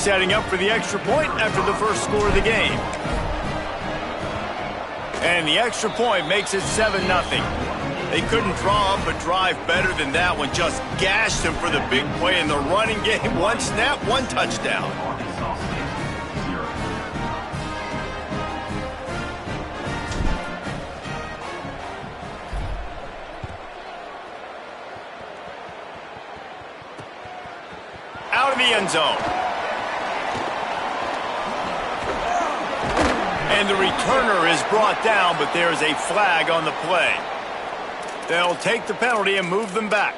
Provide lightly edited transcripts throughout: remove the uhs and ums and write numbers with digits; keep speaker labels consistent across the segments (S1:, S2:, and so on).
S1: setting up for the extra point after the first score of the game. And the extra point makes it 7-0. They couldn't draw up a drive better than that one. Just gashed them for the big play in the running game. One snap, one touchdown. Out of the end zone. And the returner is brought down, but there is a flag on the play. They'll take the penalty and move them back.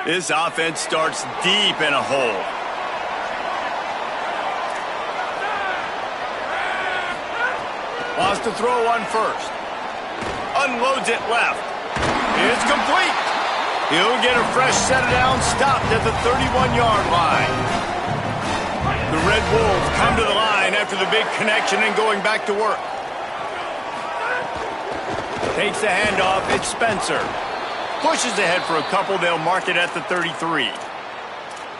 S1: This offense starts deep in a hole. Wants to throw on first. Unloads it left. It's complete. He'll get a fresh set of downs stopped at the 31-yard line. The Red Wolves come to the line after the big connection and going back to work. Takes the handoff. It's Spencer. Pushes ahead for a couple. They'll mark it at the 33.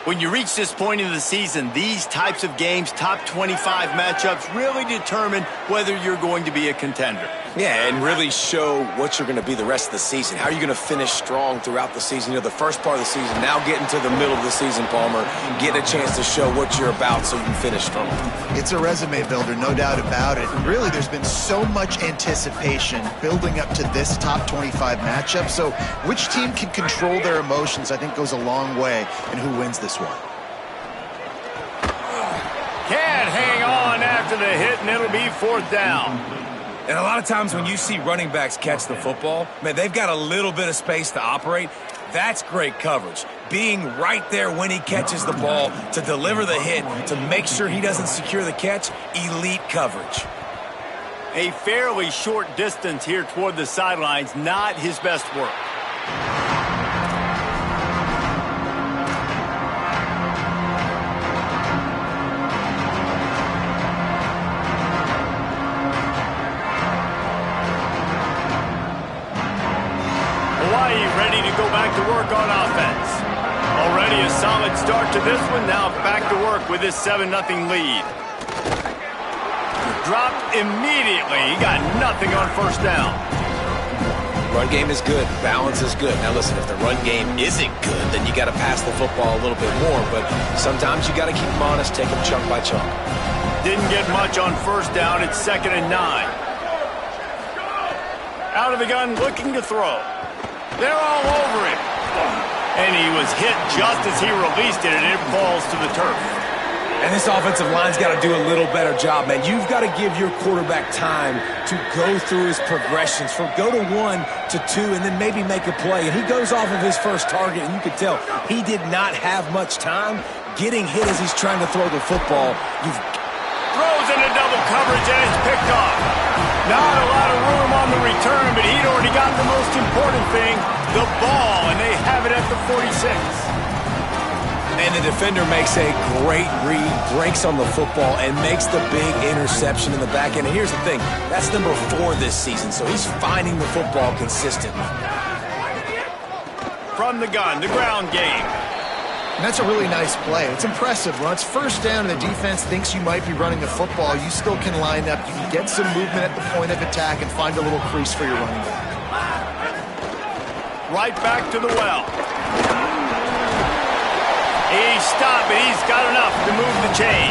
S1: When you reach this point in the season, these types of games, top 25 matchups, really determine whether you're going to be a contender.
S2: Yeah, and really show what you're going to be the rest of the season. How are you going to finish strong throughout the season? You know, the first part of the season, now getting to the middle of the season, Palmer, getting a chance to show what you're about so you can finish strong.
S3: It's a resume builder, no doubt about it. And really, there's been so much anticipation building up to this top 25 matchup. So which team can control their emotions, I think, goes a long way in who wins this one.
S1: Can't hang on after the hit, and it'll be 4th down.
S4: And a lot of times when you see running backs catch the football, man, they've got a little bit of space to operate. That's great coverage. Being right there when he catches the ball to deliver the hit, to make sure he doesn't secure the catch, elite coverage.
S1: A fairly short distance here toward the sidelines, not his best work. Ready to go back to work on offense. Already a solid start to this one. Now back to work with this 7-0 lead. Dropped immediately. He got nothing on first down.
S2: Run game is good. Balance is good. Now listen, if the run game isn't good, then you got to pass the football a little bit more. But sometimes you got to keep them honest, take them chunk by chunk.
S1: Didn't get much on first down. It's 2nd and 9. Out of the gun, looking to throw. They're all over him. And he was hit just as he released it, and it falls to the turf.
S4: And this offensive line's got to do a little better job, man. You've got to give your quarterback time to go through his progressions from go to 1 to 2 and then maybe make a play. And he goes off of his first target, and you could tell he did not have much time getting hit as he's trying to throw the football.
S1: Throws into double coverage, and it's picked off. Not a lot of room on the return, but he'd already got the most important thing, the ball, and they have it at the 46.
S4: And the defender makes a great read, breaks on the football, and makes the big interception in the back end. And here's the thing, that's number 4 this season, so he's finding the football consistently.
S1: From the gun, the ground game.
S3: And that's a really nice play. It's impressive. When it's first down and the defense thinks you might be running the football, you still can line up. You can get some movement at the point of attack and find a little crease for your running back.
S1: Right back to the well. He stopped, but he's got enough to move the chain.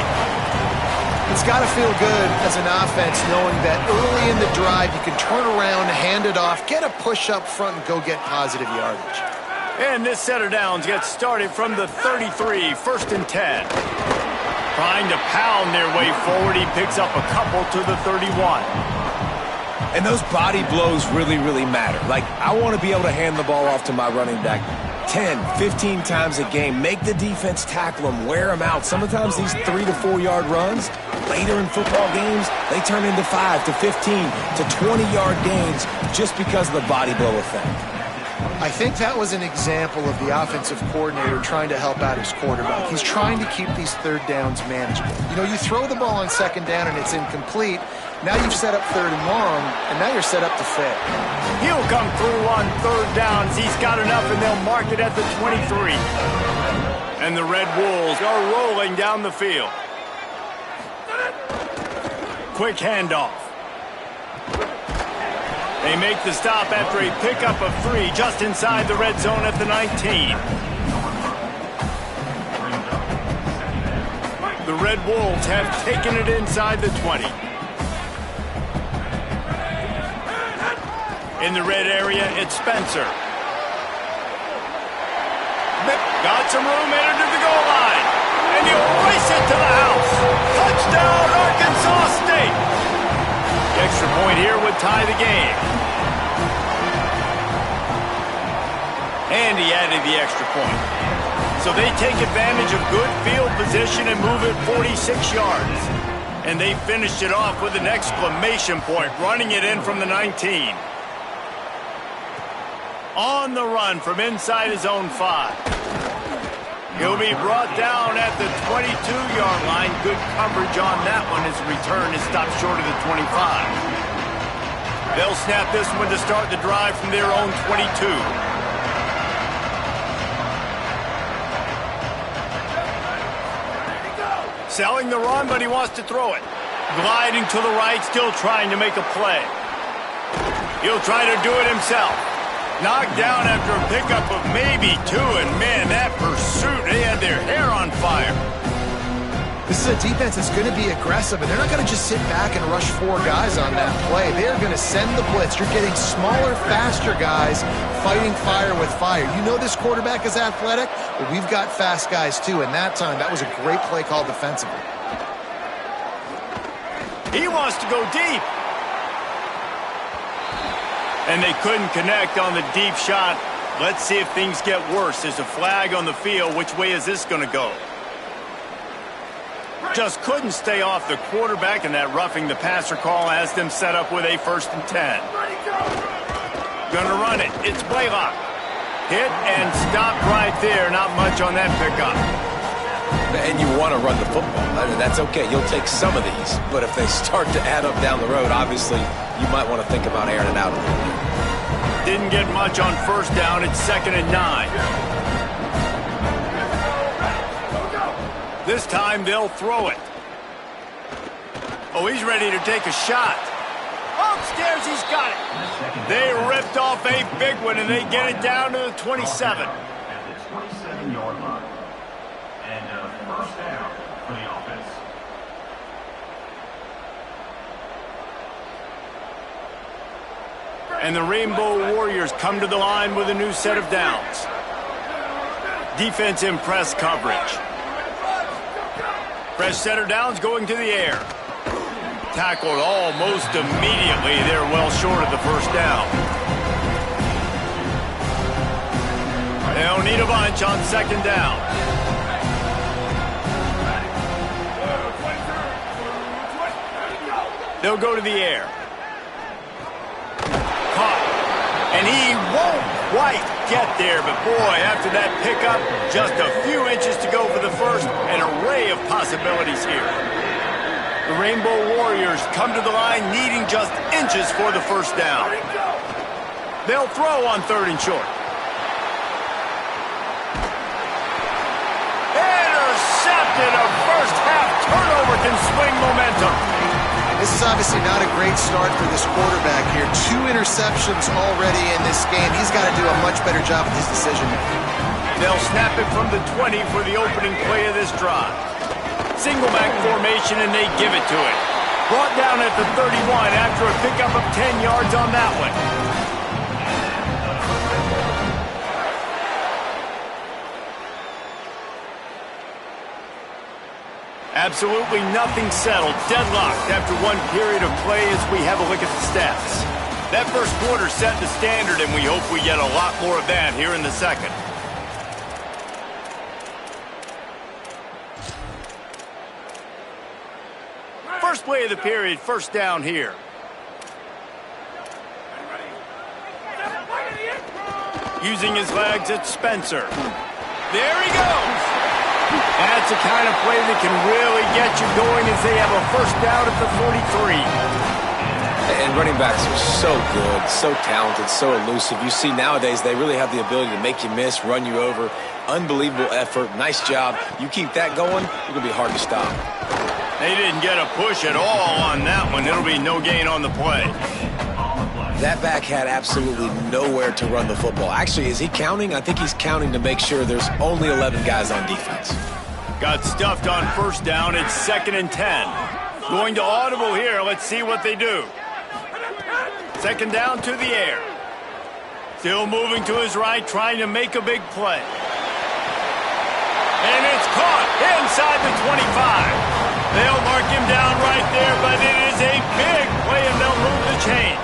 S3: It's got to feel good as an offense knowing that early in the drive you can turn around, hand it off, get a push up front, and go get positive yardage.
S1: And this set of downs gets started from the 33, 1st and 10. Trying to pound their way forward, he picks up a couple to the 31.
S4: And those body blows really, really matter. Like, I want to be able to hand the ball off to my running back 10, 15 times a game. Make the defense tackle them, wear them out. Sometimes these 3 to 4 yard runs, later in football games, they turn into 5 to 15 to 20 yard gains just because of the body blow effect.
S3: I think that was an example of the offensive coordinator trying to help out his quarterback. He's trying to keep these 3rd downs manageable. You know, you throw the ball on 2nd down and it's incomplete, Now you've set up 3rd and long, and now you're set up to fail.
S1: He'll come through on 3rd down. He's got enough, and they'll mark it at the 23. And the Red Wolves are rolling down the field. Quick handoff. They make the stop after a pickup of 3 just inside the red zone at the 19. The Red Wolves have taken it inside the 20. In the red area, it's Spencer. Got some room, entered to the goal line. And he'll race it to the house. Touchdown, Arkansas State. The extra point here would tie the game. And he added the extra point. So they take advantage of good field position and move it 46 yards. And they finished it off with an exclamation point, running it in from the 19. On the run from inside his own 5. He'll be brought down at the 22-yard line. Good coverage on that one. His return is stopped short of the 25. They'll snap this one to start the drive from their own 22. Selling the run, but he wants to throw it. Gliding to the right, still trying to make a play. He'll try to do it himself. Knocked down after a pickup of maybe 2, and man, that pursuit, they had their hair on fire.
S3: This is a defense that's going to be aggressive, and they're not going to just sit back and rush 4 guys on that play. They are going to send the blitz. You're getting smaller, faster guys fighting fire with fire. You know this quarterback is athletic, but we've got fast guys too, and that time, that was a great play call defensively.
S1: He wants to go deep. And they couldn't connect on the deep shot. Let's see if things get worse. There's a flag on the field. Which way is this going to go? Just couldn't stay off the quarterback, and that roughing the passer call has them set up with a 1st and 10. Gonna run it. It's Blaylock. Hit and stopped right there. Not much on that pickup.
S2: And you want to run the football. That's okay. You'll take some of these. But if they start to add up down the road, obviously, you might want to think about airing it out a little bit.
S1: Didn't get much on 1st down. It's 2nd and 9. This time they'll throw it. Oh, he's ready to take a shot. Upstairs, he's got it. They ripped off a big one, and they get it down to the 27.
S5: At the 27-yard line. And 1st down for the offense.
S1: And the Rainbow Warriors come to the line with a new set of downs. Defense in press coverage. Fresh set of downs going to the air. Tackled almost immediately. They're well short of the 1st down. They'll need a bunch on 2nd down. They'll go to the air. Caught. And he won't quite get there, but boy, after that pickup, just a few inches to go for the 1st. An array of possibilities here. The Rainbow Warriors come to the line needing just inches for the 1st down. They'll throw on 3rd and short. Intercepted. A first-half turnover can swing momentum.
S3: This is obviously not a great start for this quarterback here. 2 interceptions already in this game. He's got to do a much better job with his decision-making.
S1: They'll snap it from the 20 for the opening play of this drive. Single back formation, and they give it to it. Brought down at the 31 after a pickup of 10 yards on that one. Absolutely nothing settled. Deadlocked after one period of play as we have a look at the stats. That 1st quarter set the standard, and we hope we get a lot more of that here in the 2nd. First play of the period, 1st down here. Using his legs, it's Spencer. There he goes. That's the kind of play that can really get you going as they have a 1st down at the 43.
S2: And running backs are so good, so talented, so elusive. You see nowadays they really have the ability to make you miss, run you over. Unbelievable effort. Nice job. You keep that going, you're going to be hard to stop.
S1: They didn't get a push at all on that one. It'll be no gain on the play.
S2: That back had absolutely nowhere to run the football. Actually, is he counting? I think he's counting to make sure there's only 11 guys on defense.
S1: Got stuffed on first down. It's 2nd and 10. Going to audible here. Let's see what they do. 2nd down to the air. Still moving to his right, trying to make a big play. And it's caught inside the 25. They'll mark him down right there, but it is a big play, and they'll move the chains.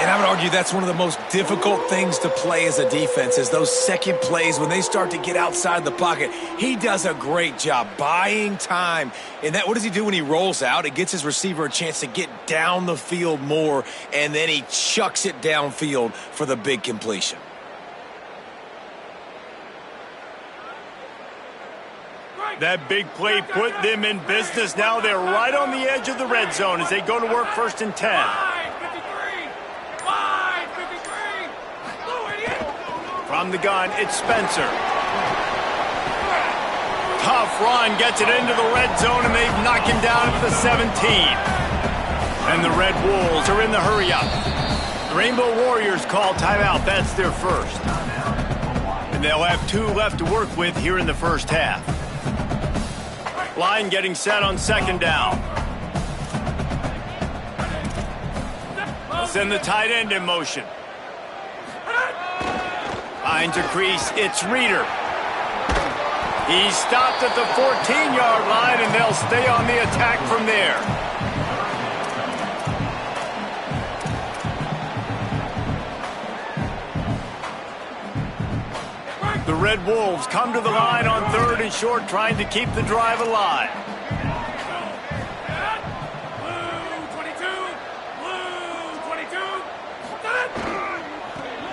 S2: And I would argue that's one of the most difficult things to play as a defense is those second plays when they start to get outside the pocket. He does a great job buying time. And what does he do when he rolls out? It gets his receiver a chance to get down the field more, and then he chucks it downfield for the big completion.
S1: That big play put them in business. Now they're right on the edge of the red zone as they go to work 1st and 10. From the gun, it's Spencer. Tough run, gets it into the red zone, and they've knocked him down at the 17. And the Red Wolves are in the hurry-up. The Rainbow Warriors call timeout. That's their first. And they'll have 2 left to work with here in the first half. Line getting set on 2nd down. Send the tight end in motion. Finds a crease, it's Reeder. He's stopped at the 14-yard line, and they'll stay on the attack from there. The Red Wolves come to the line on 3rd and short, trying to keep the drive alive.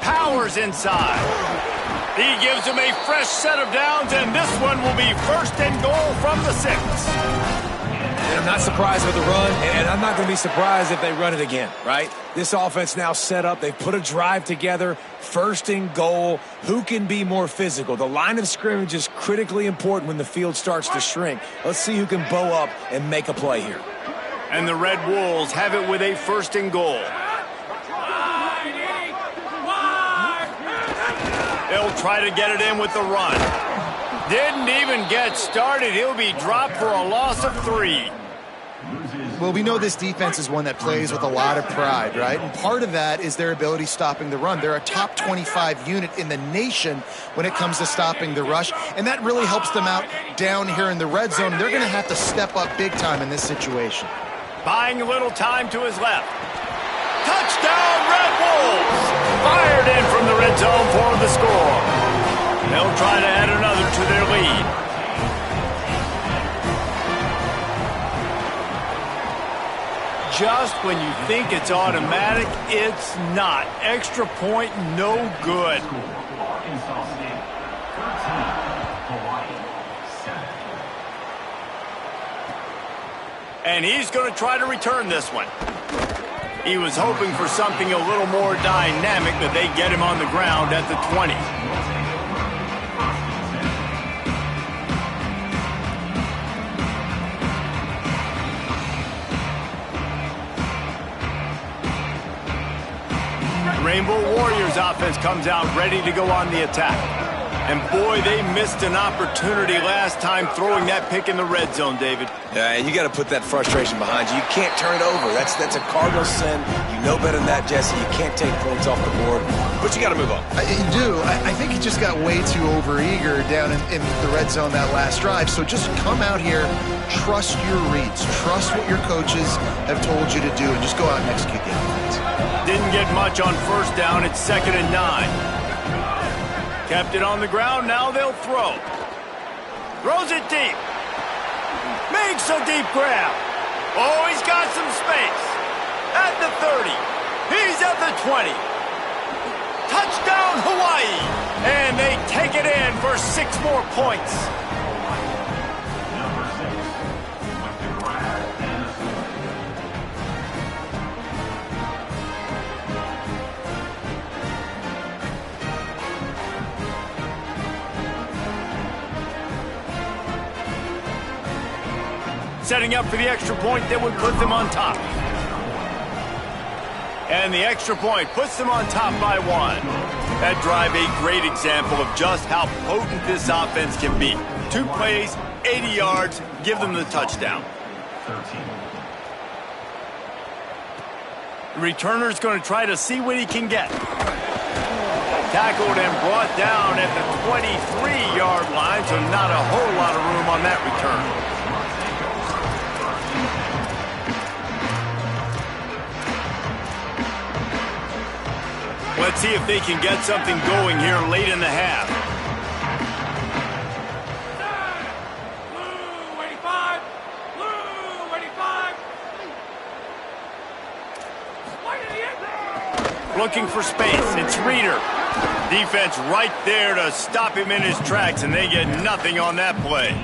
S1: Powers inside. He gives him a fresh set of downs, and this one will be 1st and goal from the 6.
S2: And I'm not surprised with the run, and I'm not going to be surprised if they run it again, right? This offense now set up. They've put a drive together. 1st and goal. Who can be more physical? The line of scrimmage is critically important when the field starts to shrink. Let's see who can bow up and make a play here.
S1: And the Red Wolves have it with a 1st and goal. They'll try to get it in with the run. Didn't even get started. He'll be dropped for a loss of 3.
S3: Well, we know this defense is one that plays with a lot of pride, right? And part of that is their ability stopping the run. They're a top 25 unit in the nation when it comes to stopping the rush, and that really helps them out down here in the red zone. They're going to have to step up big time in this situation.
S1: Buying a little time to his left. Touchdown, Red Wolves! Fired in from the red zone for the score. They'll try to add another to their lead. Just when you think it's automatic, it's not. Extra point, no good. And he's going to try to return this one. He was hoping for something a little more dynamic, but they get him on the ground at the 20. Rainbow Warriors offense comes out ready to go on the attack. And boy, they missed an opportunity last time throwing that pick in the red zone, David.
S2: Yeah, and you got to put that frustration behind you. You can't turn it over. That's a cardinal sin. You know better than that, Jesse. You can't take points off the board. But you got to move on.
S3: You do. I think he just got way too overeager down in the red zone that last drive. So just come out here, trust your reads, trust what your coaches have told you to do, and just go out and execute the offense.
S1: Didn't get much on first down. It's 2nd and 9. Kept it on the ground, now they'll throw. Throws it deep. Makes a deep grab. Oh, he's got some space. At the 30. He's at the 20. Touchdown, Hawaii. And they take it in for 6 more points. setting up for the extra point that would put them on top. And the extra point puts them on top by 1. That drive a great example of just how potent this offense can be. 2 plays, 80 yards, give them the touchdown.
S5: 13.
S1: The returner's going to try to see what he can get. Tackled and brought down at the 23-yard line, so not a whole lot of room on that return. Let's see if they can get something going here late in the half. Looking for space. It's Reader. Defense right there to stop him in his tracks, and they get nothing on that play.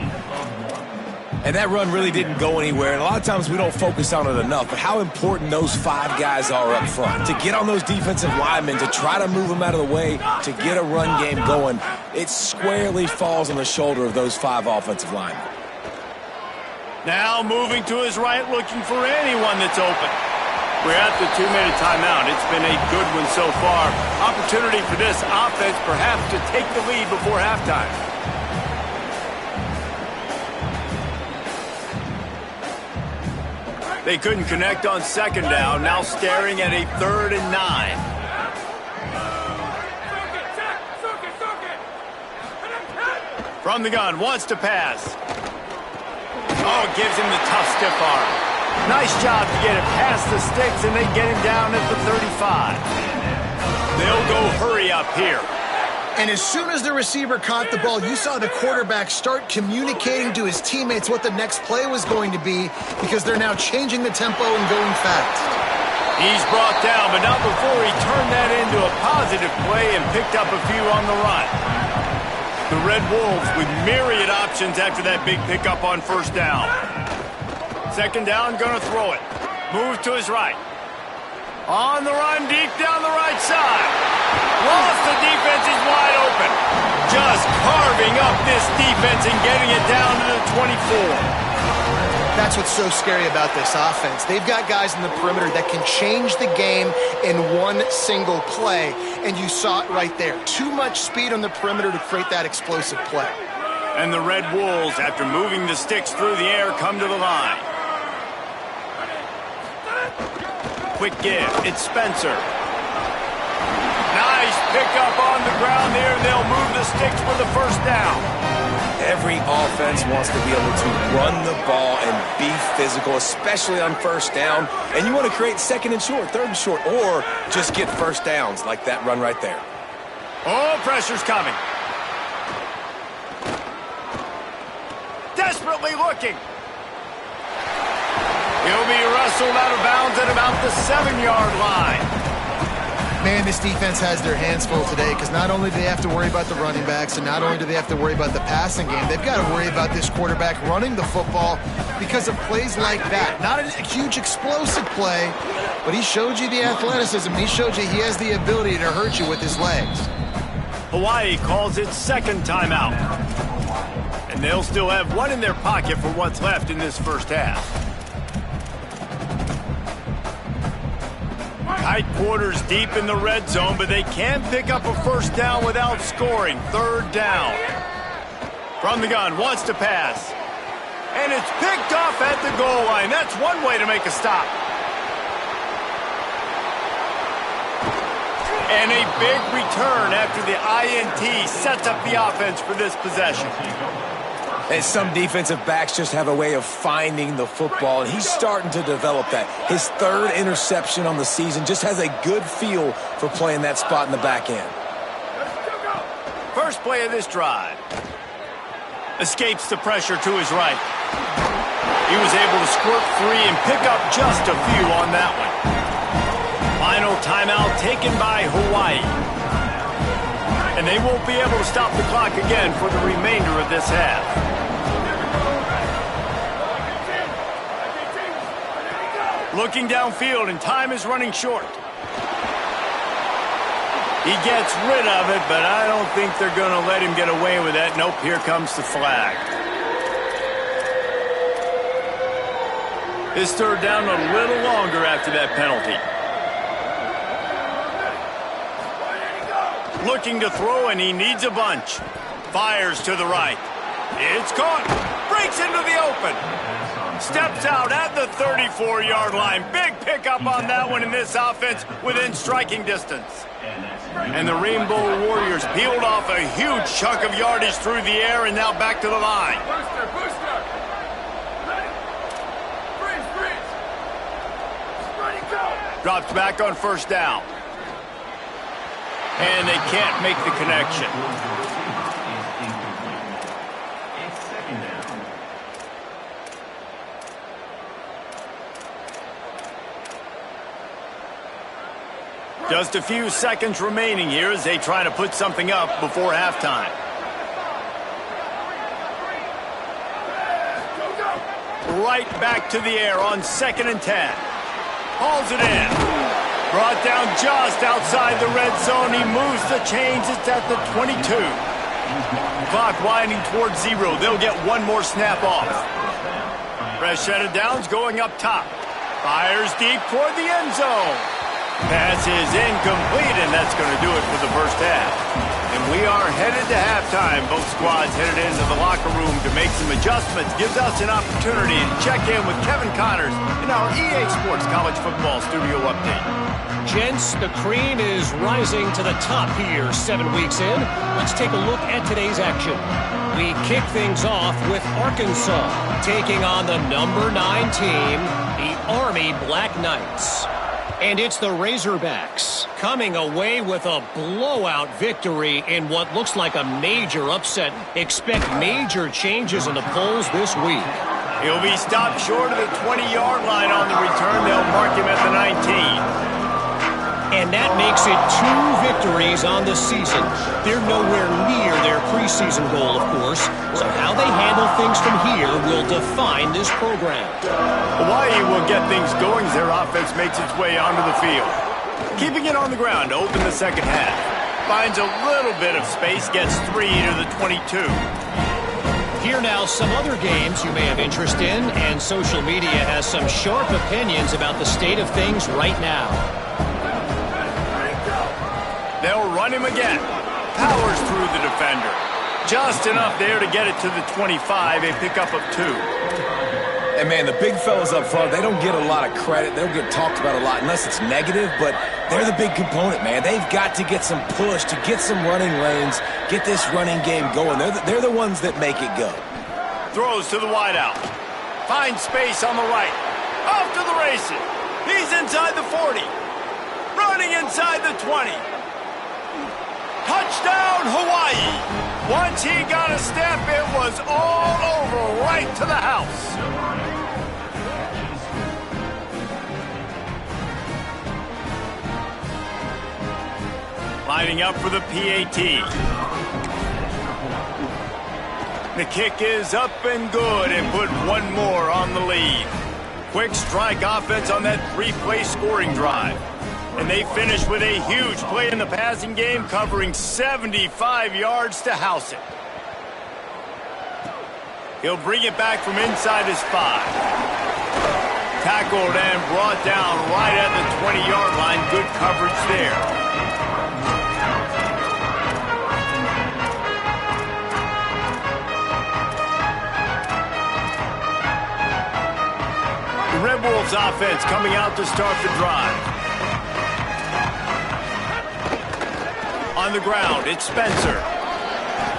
S4: And that run really didn't go anywhere. And a lot of times we don't focus on it enough, but how important those 5 guys are up front. To get on those defensive linemen, to try to move them out of the way, to get a run game going, it squarely falls on the shoulder of those 5 offensive linemen.
S1: Now moving to his right, looking for anyone that's open. We're at the 2-minute timeout. It's been a good one so far. Opportunity for this offense perhaps to take the lead before halftime. They couldn't connect on 2nd down. Now staring at a 3rd and 9. From the gun, wants to pass. Oh, gives him the tough stiff arm. Nice job to get it past the sticks, and they get him down at the 35. They'll go hurry up here.
S3: And as soon as the receiver caught the ball, you saw the quarterback start communicating to his teammates what the next play was going to be, because they're now changing the tempo and going fast.
S1: He's brought down, but not before he turned that into a positive play and picked up a few on the run. The Red Wolves with myriad options after that big pickup on 1st down. 2nd down, gonna throw it. Move to his right. On the run, deep down the right side. Lost the defense, is wide open. Just carving up this defense and getting it down to the 24.
S3: That's what's so scary about this offense. They've got guys in the perimeter that can change the game in one single play, and you saw it right there. Too much speed on the perimeter to create that explosive play.
S1: And the Red Wolves, after moving the sticks through the air, come to the line. Quick give. It's Spencer. Nice pickup on the ground there. They'll move the sticks for the 1st down.
S4: Every offense wants to be able to run the ball and be physical, especially on 1st down. And you want to create 2nd and short, 3rd and short, or just get 1st downs like that run right there.
S1: Oh, pressure's coming. Desperately looking. He'll be wrestled out of bounds at about the 7-yard line.
S3: Man, this defense has their hands full today, because not only do they have to worry about the running backs, and not only do they have to worry about the passing game, they've got to worry about this quarterback running the football because of plays like that. Not a huge explosive play, but he showed you the athleticism. He showed you he has the ability to hurt you with his legs.
S1: Hawaii calls it 2nd timeout. And they'll still have one in their pocket for what's left in this 1st half. Tight quarters deep in the red zone, but they can pick up a 1st down without scoring. 3rd down. From the gun, wants to pass. And it's picked off at the goal line. That's one way to make a stop. And a big return after the INT sets up the offense for this possession.
S4: And some defensive backs just have a way of finding the football, and he's starting to develop that. His 3rd interception on the season, just has a good feel for playing that spot in the back end.
S1: First play of this drive. Escapes the pressure to his right. He was able to squirt free and pick up just a few on that one. Final timeout taken by Hawaii. And they won't be able to stop the clock again for the remainder of this half. Looking downfield, and time is running short. He gets rid of it, but I don't think they're going to let him get away with that. Nope, here comes the flag. His third down a little longer after that penalty. Looking to throw, and he needs a bunch. Fires to the right. It's caught. Breaks into the open. Steps out at the 34-yard line. Big pickup on that one in this offense within striking distance. And the Rainbow Warriors peeled off a huge chunk of yardage through the air and now back to the line.
S6: Booster. Ready. Freeze. Ready, go.
S1: Drops back on first down. And they can't make the connection.
S5: It's second down.
S1: Just a few seconds remaining here as they try to put something up before halftime. Right back to the air on 2nd and 10. Hauls it in. Brought down just outside the red zone. He moves the chains. It's at the 22. Clock winding towards 0. They'll get one more snap off. Fresh set of downs going up top. Fires deep toward the end zone. Pass is incomplete, and that's going to do it for the first half. And we are headed to halftime. Both squads headed into the locker room to make some adjustments. Gives us an opportunity to check in with Kevin Connors in our EA Sports College Football Studio Update.
S7: Gents, the cream is rising to the top here 7 weeks in. Let's take a look at today's action. We kick things off with Arkansas taking on the number 9 team, the Army Black Knights. And it's the Razorbacks coming away with a blowout victory in what looks like a major upset. Expect major changes in the polls this week.
S1: He'll be stopped short of the 20-yard line on the return. They'll mark him at the 19.
S7: And that makes it 2 victories on the season. They're nowhere near their preseason goal, of course. So how they handle things from here will define this program.
S1: Hawaii will get things going as their offense makes its way onto the field. Keeping it on the ground to open the second half. Finds a little bit of space, gets 3 to the 22.
S7: Here now, some other games you may have interest in, and social media has some sharp opinions about the state of things right now.
S1: They'll run him again. Powers through the defender. Just enough there to get it to the 25, a pickup of 2.
S4: And, man, the big fellas up front, they don't get a lot of credit. They don't get talked about a lot unless it's negative, but they're the big component, man. They've got to get some push, to get some running lanes, get this running game going. They're the ones that make it go.
S1: Throws to the wideout. Finds space on the right. Off to the races. He's inside the 40. Running inside the 20. Touchdown, Hawaii! Once he got a step, it was all over right to the house. Lining up for the PAT. The kick is up and good and put one more on the lead. Quick strike offense on that 3-play scoring drive. And they finish with a huge play in the passing game, covering 75 yards to house it. He'll bring it back from inside his 5. Tackled and brought down right at the 20-yard line. Good coverage there. The Red Wolves offense coming out to start the drive. On the ground, it's Spencer.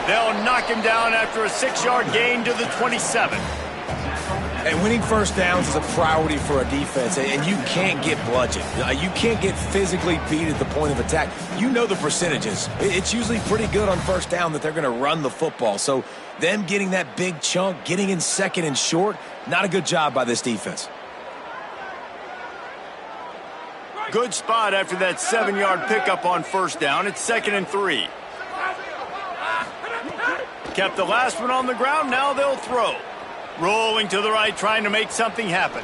S1: They'll knock him down after a 6-yard gain to the 27.
S4: And winning first downs is a priority for a defense, and you can't get bludgeoned. You can't get physically beat at the point of attack. You know the percentages. It's usually pretty good on first down that they're going to run the football. So them getting that big chunk, getting in second and short, not a good job by this defense.
S1: Good spot after that 7-yard pickup on first down. It's 2nd and 3. Kept the last one on the ground. Now they'll throw. Rolling to the right, trying to make something happen.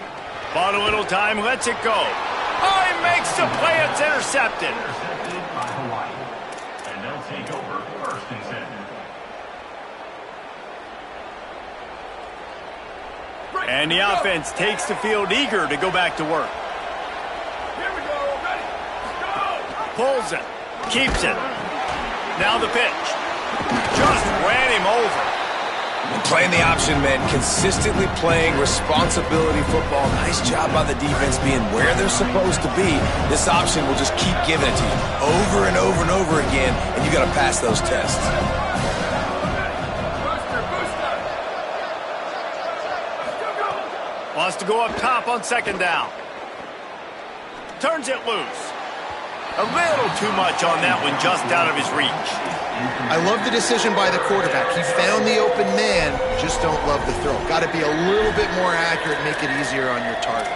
S1: Bought a little time, lets it go. Oh, he makes the play. It's intercepted.
S5: Intercepted by Hawaii. And they'll take over 1st and 10.
S1: And the offense takes the field eager to go back to work.
S6: Here we go. Ready? Go!
S1: Pulls it. Keeps it. Now the pitch. Just ran him over.
S4: Playing the option, man, consistently playing responsibility football. Nice job by the defense being where they're supposed to be. This option will just keep giving it to you over and over and over again, and you got to pass those tests.
S6: Booster, booster! Go, go!
S1: Wants to go up top on second down. Turns it loose. A little too much on that one, just out of his reach.
S3: I love the decision by the quarterback. He found the open man, just don't love the throw. Got to be a little bit more accurate, make it easier on your target.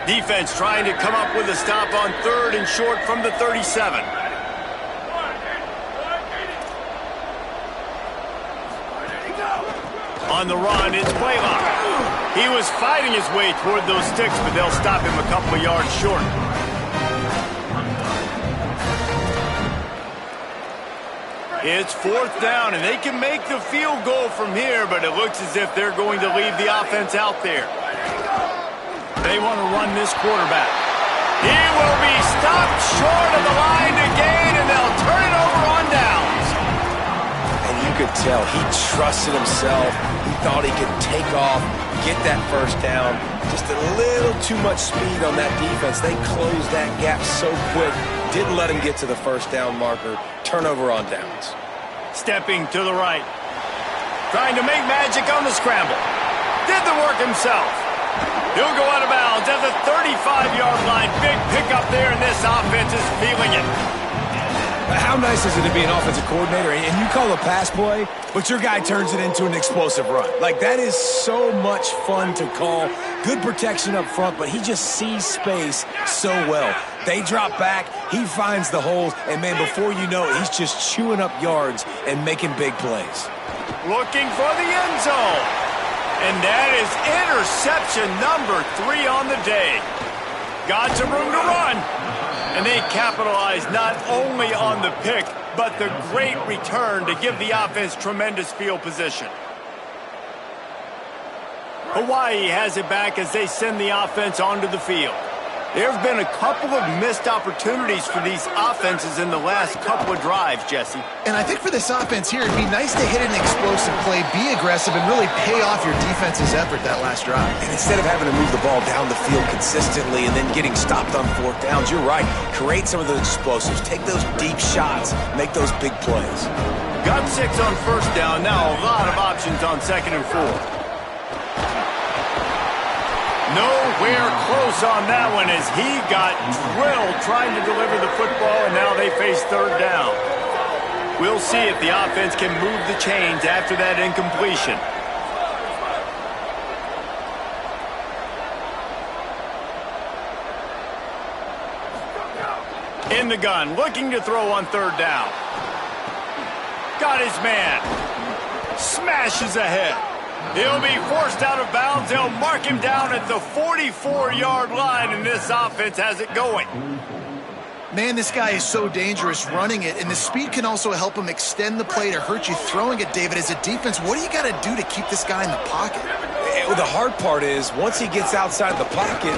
S1: Defense trying to come up with a stop on third and short from the 37. On the run, it's Blaylock. He was fighting his way toward those sticks, but they'll stop him a couple of yards short. It's fourth down, and they can make the field goal from here, but it looks as if they're going to leave the offense out there. They want to run this quarterback. He will be stopped short of the line to gain, and they'll turn it over on downs.
S4: And you could tell he trusted himself. He thought he could take off, get that first down. Just a little too much speed on that defense. They closed that gap so quick. Didn't let him get to the first down marker. Turnover on downs.
S1: Stepping to the right. Trying to make magic on the scramble. Did the work himself. He'll go out of bounds at the 35-yard line. Big pickup there, and this offense is feeling it.
S2: How nice is it to be an offensive coordinator and you call a pass play, but your guy turns it into an explosive run? Like, that is so much fun to call. Good protection up front, but he just sees space so well. They drop back, he finds the holes, and, man, before you know it, he's just chewing up yards and making big plays.
S1: Looking for the end zone. And that is interception number 3 on the day. Got some room to run. And they capitalize not only on the pick, but the great return to give the offense tremendous field position. Hawaii has it back as they send the offense onto the field. There have been a couple of missed opportunities for these offenses in the last couple of drives, Jesse.
S3: And I think for this offense here, it'd be nice to hit an explosive play, be aggressive, and really pay off your defense's effort that last drive.
S4: And instead of having to move the ball down the field consistently and then getting stopped on fourth downs, you're right. Create some of those explosives. Take those deep shots. Make those big plays.
S1: Got 6 on first down. Now a lot of options on second and 4. Nowhere close on that one as he got drilled trying to deliver the football, and now they face third down. We'll see if the offense can move the chains after that incompletion. In the gun, looking to throw on third down. Got his man. Smashes ahead. He'll be forced out of bounds. They'll mark him down at the 44-yard line, and this offense has it going.
S3: Man, this guy is so dangerous running it, and the speed can also help him extend the play to hurt you throwing it, David. As a defense, what do you got to do to keep this guy in the pocket?
S4: Well, the hard part is once he gets outside the pocket,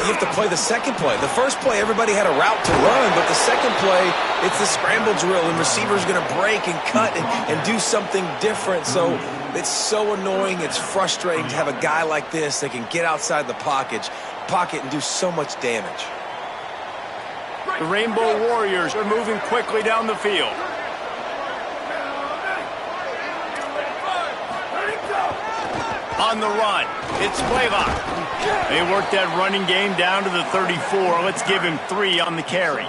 S4: you have to play the second play. The first play, everybody had a route to run, but the second play, it's the scramble drill, and receivers going to break and cut and do something different. So it's so annoying. It's frustrating to have a guy like this that can get outside the pocket and do so much damage.
S1: The Rainbow Warriors are moving quickly down the field. On the run, it's Blaylock. They work that running game down to the 34. Let's give him 3 on the carry.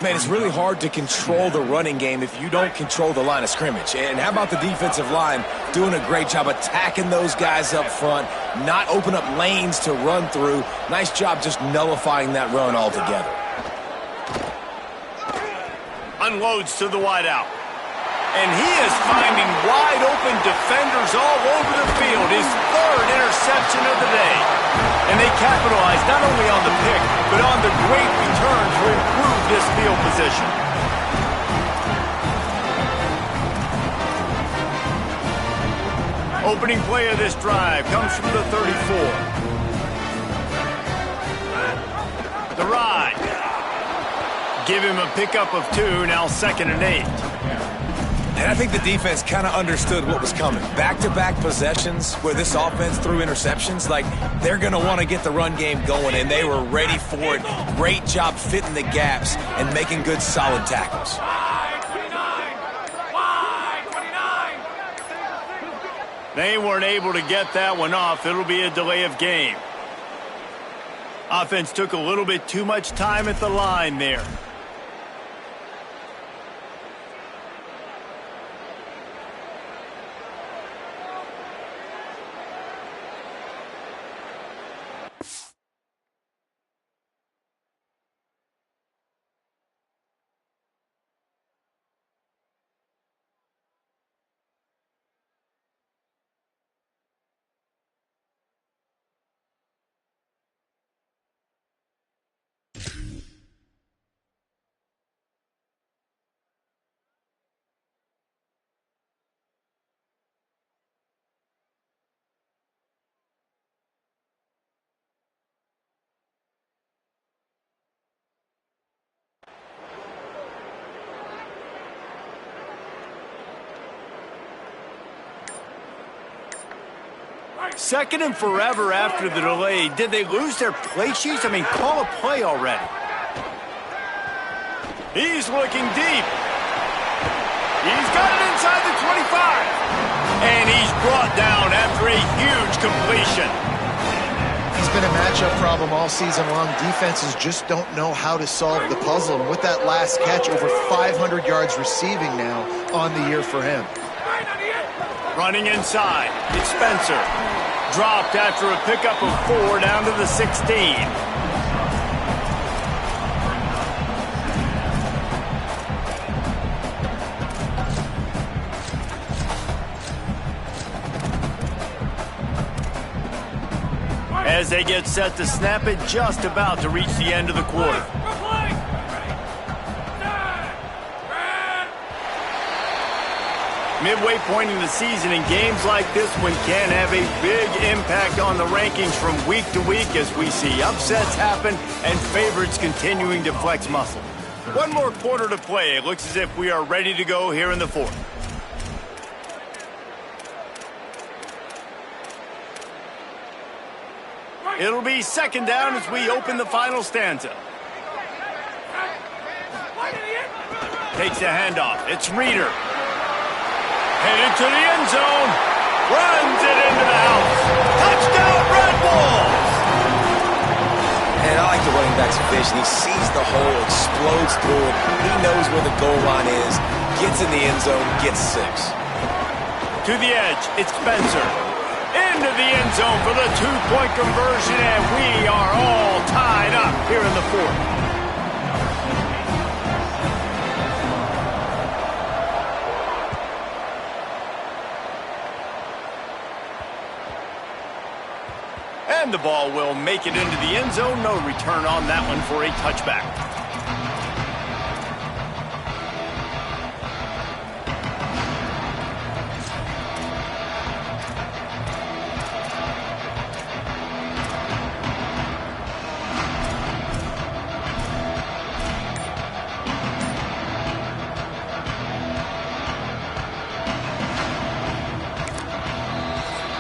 S2: Man, it's really hard to control the running game if you don't control the line of scrimmage. And how about the defensive line doing a great job attacking those guys up front, not open up lanes to run through. Nice job just nullifying that run altogether.
S1: Unloads to the wideout. And he is finding wide-open defenders all over the field. His third interception of the day. And they capitalize not only on the pick, but on the great return to improve this field position. Opening play of this drive comes from the 34. The ride. Give him a pickup of 2, now 2nd and 8.
S2: And I think the defense kind of understood what was coming. Back-to-back possessions where this offense threw interceptions, like they're going to want to get the run game going, and they were ready for it. Great job fitting the gaps and making good, solid tackles.
S1: They weren't able to get that one off. It'll be a delay of game. Offense took a little bit too much time at the line there. Second and forever after the delay. Did they lose their play sheets? I mean, call a play already. He's looking deep. He's got it inside the 25. And he's brought down after a huge completion.
S3: He's been a matchup problem all season long. Defenses just don't know how to solve the puzzle. And with that last catch, over 500 yards receiving now on the year for him.
S1: Running inside, it's Spencer. Dropped after a pickup of 4 down to the 16. As they get set to snap it, just about to reach the end of the quarter. Midway point in the season, and games like this one can have a big impact on the rankings from week to week as we see upsets happen and favorites continuing to flex muscle. One more quarter to play. It looks as if we are ready to go here in the fourth. It'll be second down as we open the final stanza. Takes a handoff. It's Reeder. Headed to the end zone. Runs it into the house. Touchdown, Red Bulls!
S2: And I like the running back's vision. He sees the hole, explodes through it. He knows where the goal line is. Gets in the end zone, gets 6.
S1: To the edge, it's Spencer. Into the end zone for the 2-point conversion, and we are all tied up here in the fourth. And the ball will make it into the end zone. No return on that one for a touchback.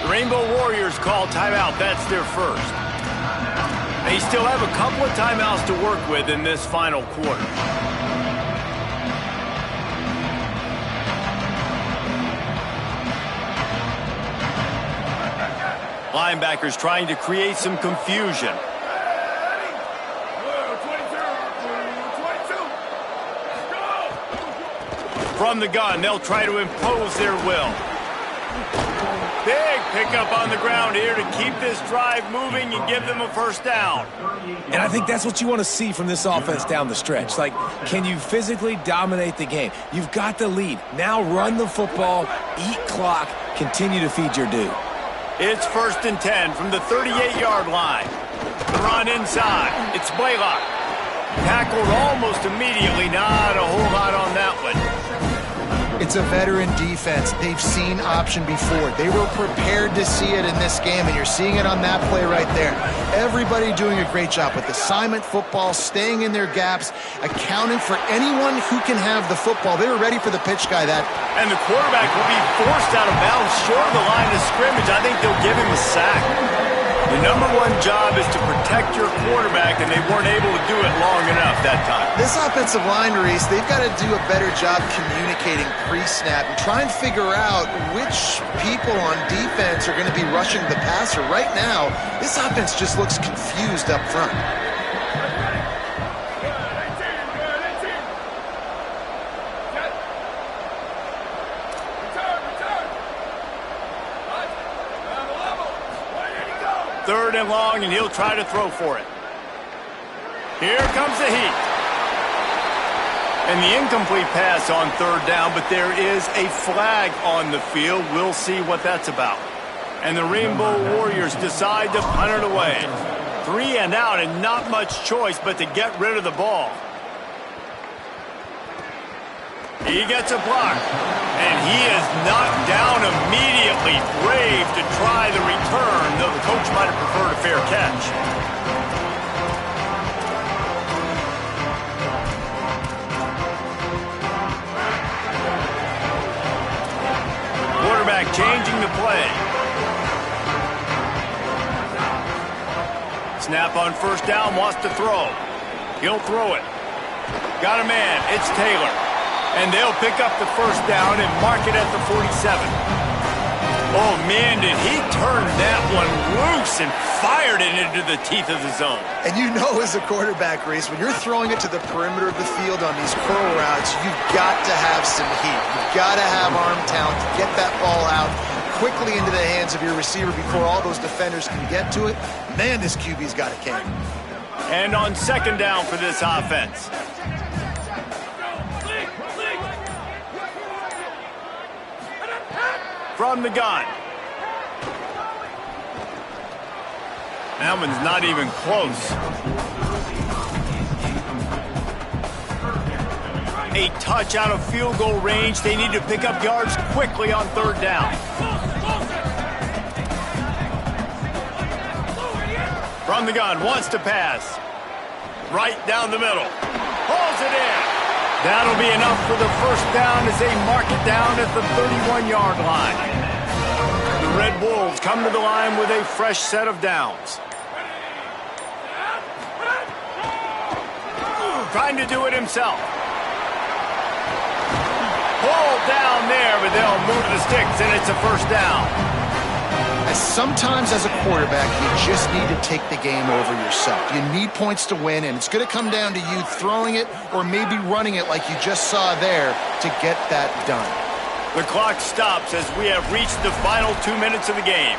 S1: Rainbow Warriors call timeout. That's their first. They still have a couple of timeouts to work with in this final quarter. Linebackers trying to create some confusion. From the gun, they'll try to impose their will. Big pickup on the ground here to keep this drive moving and give them a first down.
S2: And I think that's what you want to see from this offense down the stretch. Like, can you physically dominate the game? You've got the lead. Now run the football, eat clock, continue to feed your due.
S1: It's 1st and 10 from the 38-yard line. The run inside. It's Blaylock. Tackled almost immediately. Not a whole lot on that one.
S3: It's a veteran defense. They've seen option before. They were prepared to see it in this game, and you're seeing it on that play right there. Everybody doing a great job with assignment football, staying in their gaps, accounting for anyone who can have the football. They were ready for the pitch guy.
S1: And the quarterback will be forced out of bounds short of the line of scrimmage. I think they'll give him a sack. The number one job is to protect your quarterback, and they weren't able to do it long enough that time.
S3: This offensive line, Reese, they've got to do a better job communicating pre-snap and try and figure out which people on defense are going to be rushing the passer. Right now, this offense just looks confused up front.
S1: Third and long, and he'll try to throw for it. Here comes the heat. And the incomplete pass on third down, but there is a flag on the field. We'll see what that's about. And the Rainbow Warriors decide to punt it away. 3 and out, and not much choice but to get rid of the ball. He gets a block, and he is knocked down immediately. Brave to try the return, though the coach might have preferred a fair catch. Quarterback changing the play. Snap on first down, wants to throw. He'll throw it. Got a man, it's Taylor. And they'll pick up the first down and mark it at the 47. Oh, man, did he turn that one loose and fired it into the teeth of the zone.
S3: And you know as a quarterback, Reese, when you're throwing it to the perimeter of the field on these curl routes, you've got to have some heat. You've got to have arm talent to get that ball out quickly into the hands of your receiver before all those defenders can get to it. Man, this QB's got a cane.
S1: And on second down for this offense. From the gun. That one's not even close. A touch out of field goal range. They need to pick up yards quickly on third down. From the gun, wants to pass. Right down the middle. Pulls it in. That'll be enough for the first down as they mark it down at the 31-yard line. The Red Wolves come to the line with a fresh set of downs. Trying to do it himself. Pulled down there, but they'll move the sticks, and it's a first down.
S3: Sometimes as a quarterback, you just need to take the game over yourself. You need points to win, and it's going to come down to you throwing it or maybe running it like you just saw there to get that done.
S1: The clock stops as we have reached the final 2 minutes of the game.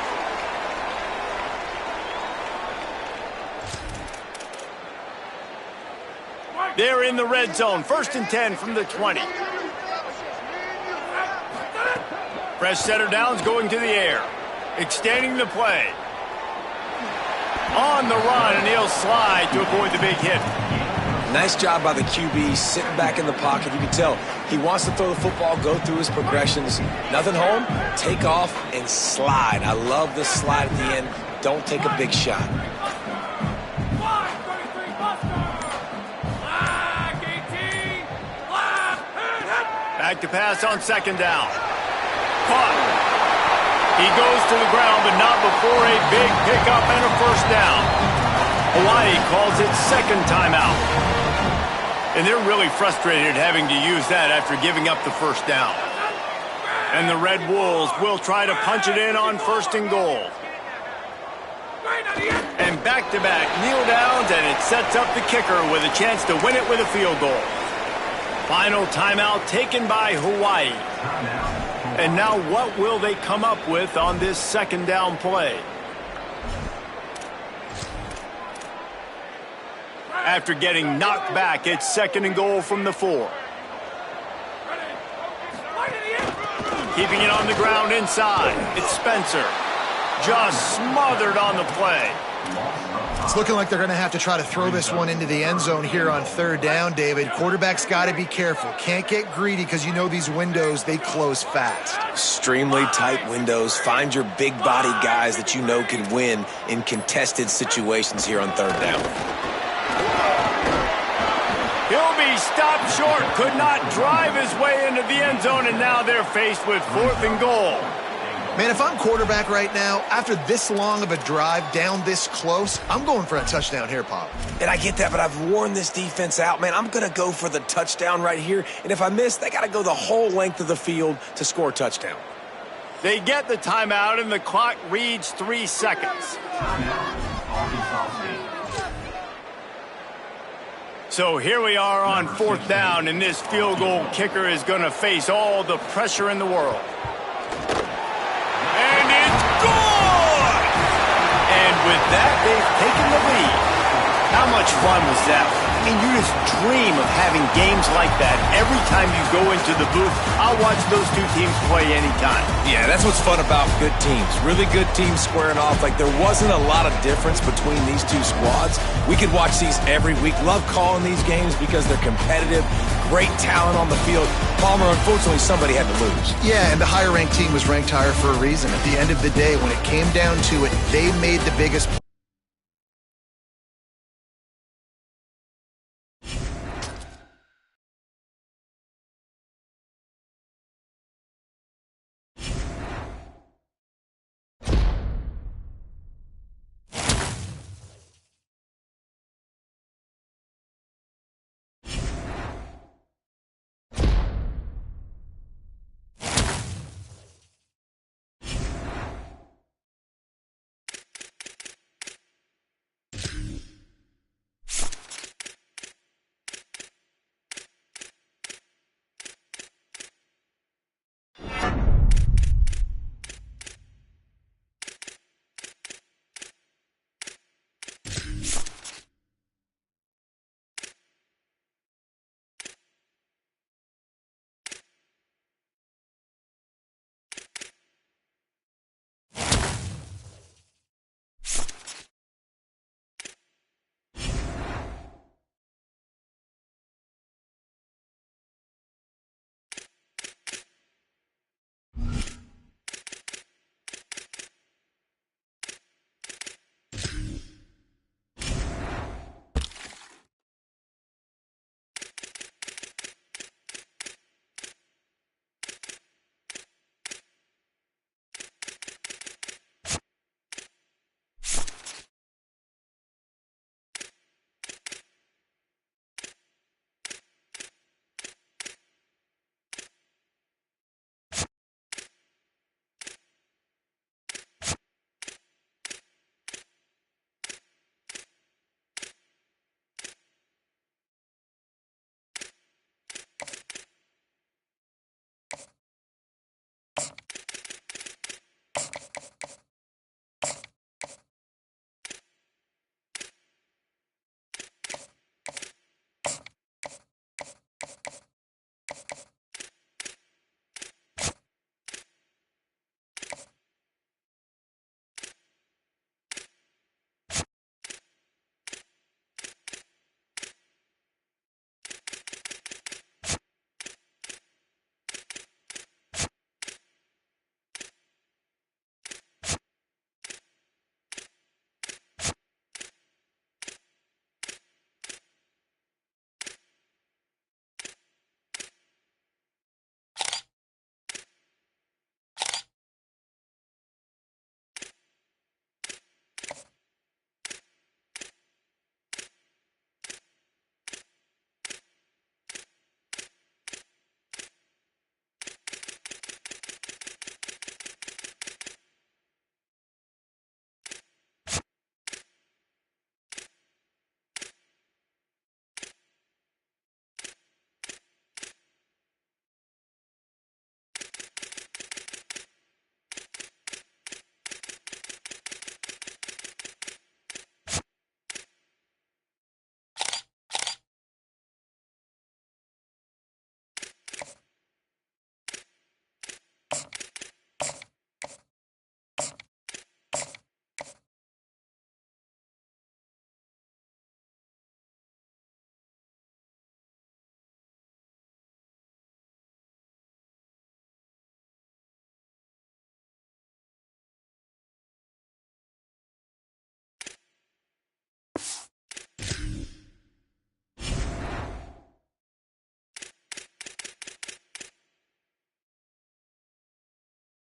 S1: They're in the red zone. 1st and 10 from the 20. Fresh set of downs going to the air. Extending the play. On the run, and he'll slide to avoid the big hit.
S2: Nice job by the QB, sitting back in the pocket. You can tell he wants to throw the football, go through his progressions. Nothing home, take off, and slide. I love the slide at the end. Don't take a big shot.
S1: Back to pass on second down. Caught. He goes to the ground, but not before a big pickup and a first down. Hawaii calls it second timeout. And they're really frustrated having to use that after giving up the first down. And the Red Wolves will try to punch it in on 1st and goal. And back-to-back kneel downs, and it sets up the kicker with a chance to win it with a field goal. Final timeout taken by Hawaii. And now what will they come up with on this second down play? After getting knocked back, it's 2nd and goal from the 4. Keeping it on the ground inside. It's Spencer. Just smothered on the play.
S3: It's looking like they're going to have to try to throw this one into the end zone here on 3rd down, David. Quarterback's got to be careful. Can't get greedy because you know these windows, they close fast.
S4: Extremely tight windows. Find your big body guys that you know can win in contested situations here on 3rd down.
S1: He'll be stopped short. Could not drive his way into the end zone, and now they're faced with 4th and goal.
S3: Man, if I'm quarterback right now, after this long of a drive down this close, I'm going for a touchdown here, Pop.
S4: And I get that, but I've worn this defense out, man. I'm going to go for the touchdown right here. And if I miss, they got to go the whole length of the field to score a touchdown.
S1: They get the timeout, and the clock reads 3 seconds. So here we are on 4th down, and this field goal kicker is going to face all the pressure in the world. And it's good! And with that, they've taken the lead. How much fun was that? I mean, you just dream of having games like that every time you go into the booth. I'll watch those two teams play anytime.
S4: Yeah, that's what's fun about good teams. Really good teams squaring off. Like, there wasn't a lot of difference between these two squads. We could watch these every week. Love calling these games because they're competitive. Great talent on the field. Palmer, unfortunately, somebody had to lose.
S3: Yeah, and the higher-ranked team was ranked higher for a reason. At the end of the day, when it came down to it, they made the biggest